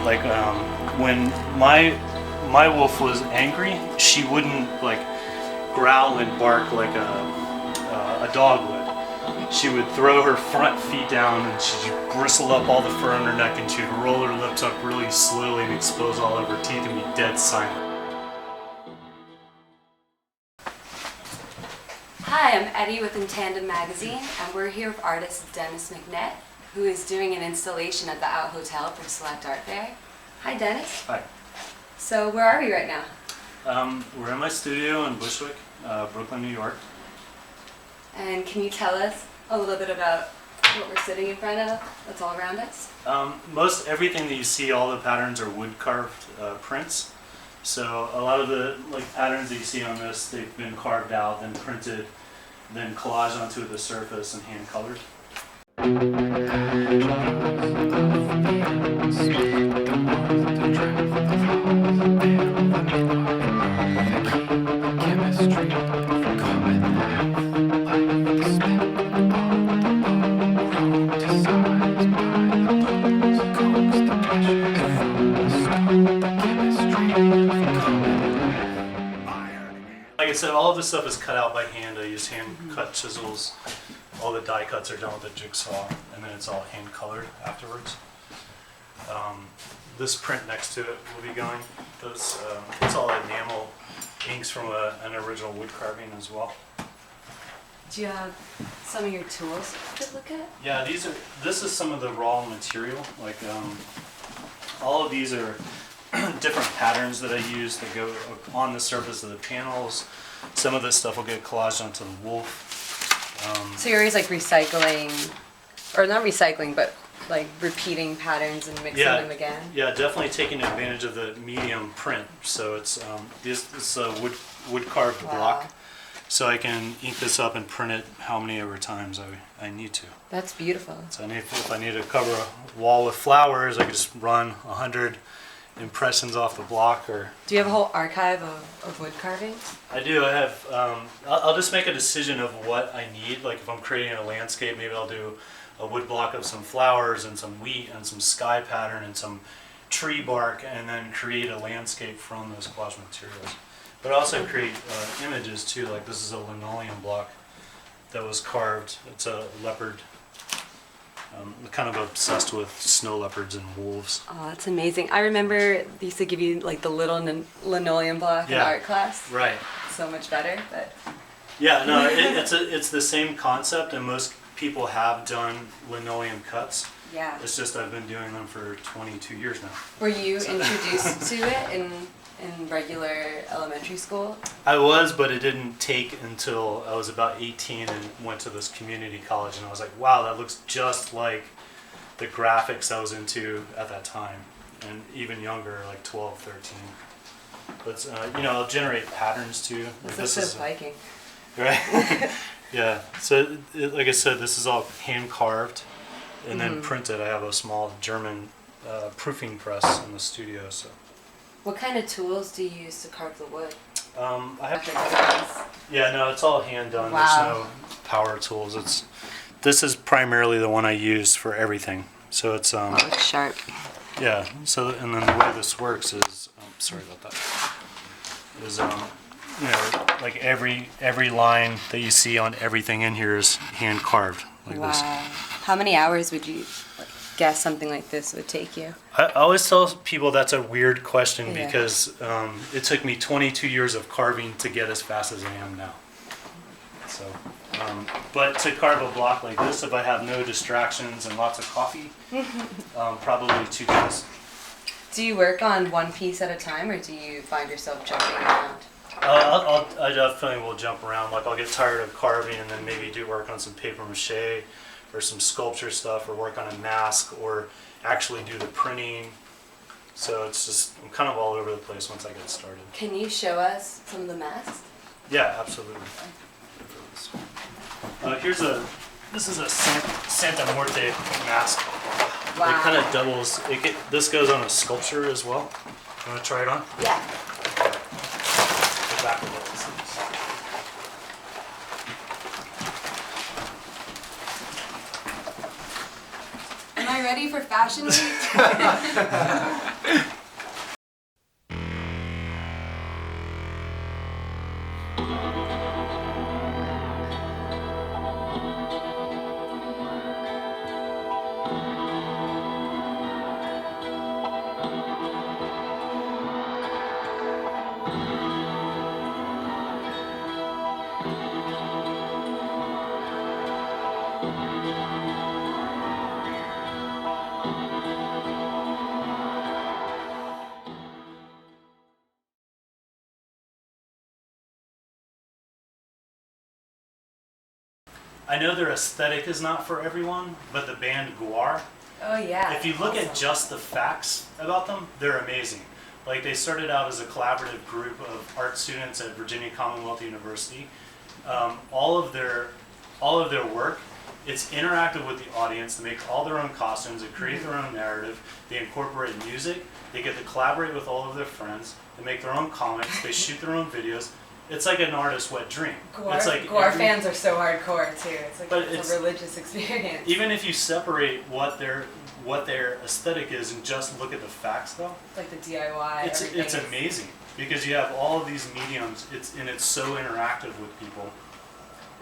Like when my wolf was angry, she wouldn't like growl and bark like a dog would. She would throw her front feet down and she'd bristle up all the fur on her neck and she'd roll her lips up really slowly and expose all of her teeth and be dead silent. Hi, I'm Eddie with In Tandem Magazine, and we're here with artist Dennis McNett, who is doing an installation at the Out Hotel for Select Art Fair. Hi, Dennis. Hi. So where are we right now? We're in my studio in Bushwick, Brooklyn, New York. And can you tell us a little bit about what we're sitting in front of that's all around us? Most everything that you see, all the patterns are wood carved prints. So a lot of the patterns that you see on this, they've been carved out, then printed, then collaged onto the surface and hand colored. Like I said, all of this stuff is cut out by hand. I use hand-cut chisels. All the die cuts are done with a jigsaw, and then it's all hand-colored afterwards. This print next to it will be going. It's all enamel inks from an original wood carving as well. Do you have some of your tools to look at? Yeah, this is some of the raw material. Like all of these are different patterns that I use that go on the surface of the panels. Some of this stuff will get collaged onto the wolf. So you're always like recycling, or not recycling, but like repeating patterns and mixing them again? Yeah, definitely taking advantage of the medium print. So it's this wood carved block. So I can ink this up and print it how many ever times I need to. That's beautiful. So if I need to cover a wall with flowers, I can just run 100 impressions off the block. Or do you have a whole archive of wood carvings? I do. I have. I'll just make a decision of what I need. Like if I'm creating a landscape, maybe I'll do a wood block of some flowers and some wheat and some sky pattern and some tree bark, and then create a landscape from those collage materials. But I also create images too. Like this is a linoleum block that was carved. It's a leopard. I'm kind of obsessed with snow leopards and wolves. Oh, that's amazing. I remember they used to give you like the little linoleum block in art class. Right. So much better, but... Yeah, no, it's the same concept, and most people have done linoleum cuts. Yeah. It's just I've been doing them for 22 years now. Were you introduced to it in regular elementary school? I was, but it didn't take until I was about 18 and went to this community college, and I was like, wow, that looks just like the graphics I was into at that time, and even younger, like 12, 13. But I'll generate patterns too. This is Viking. Right? Yeah. So like I said, this is all hand carved and then printed. I have a small German proofing press in the studio. So. What kind of tools do you use to carve the wood? Yeah, no, it's all hand done. Wow. There's no power tools. This is primarily the one I use for everything. So it's it's sharp. Yeah. So and then the way this works is sorry about that. Is like every line that you see on everything in here is hand carved like this. How many hours would you guess something like this would take you? I always tell people that's a weird question because it took me 22 years of carving to get as fast as I am now. So, but to carve a block like this, if I have no distractions and lots of coffee, probably 2 days. Do you work on one piece at a time, or do you find yourself jumping around? I definitely will jump around. Like I'll get tired of carving and then maybe do work on some paper mache or some sculpture stuff, or work on a mask, or actually do the printing. So it's just, I'm kind of all over the place once I get started. Can you show us some of the masks? Yeah, absolutely. This is a Santa Muerte mask. Wow. It kind of doubles. This goes on a sculpture as well. You want to try it on? Yeah. The back of it. And I ready for Fashion Week? I know their aesthetic is not for everyone, but the band GWAR, Oh yeah. if you look at just the facts about them, they're amazing. Like they started out as a collaborative group of art students at Virginia Commonwealth University. All of their work, it's interactive with the audience. They make all their own costumes. They create their own narrative. They incorporate music. They get to collaborate with all of their friends. They make their own comics. They shoot their own videos. It's like an artist's wet dream. GWAR, It's like GWAR fans are so hardcore too. It's like But it's a religious experience. even if you separate what their aesthetic is and just look at the facts, though, Like the DIY. it's everything. amazing because you have all of these mediums. It's so interactive with people,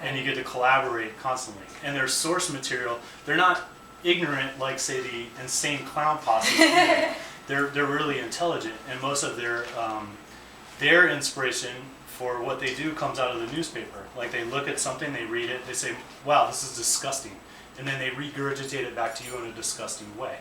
and you get to collaborate constantly. And their source material, they're not ignorant like say the Insane Clown Posse. either. They're really intelligent, and most of their inspiration for what they do comes out of the newspaper. Like they look at something, they read it, they say, wow, this is disgusting. And then they regurgitate it back to you in a disgusting way.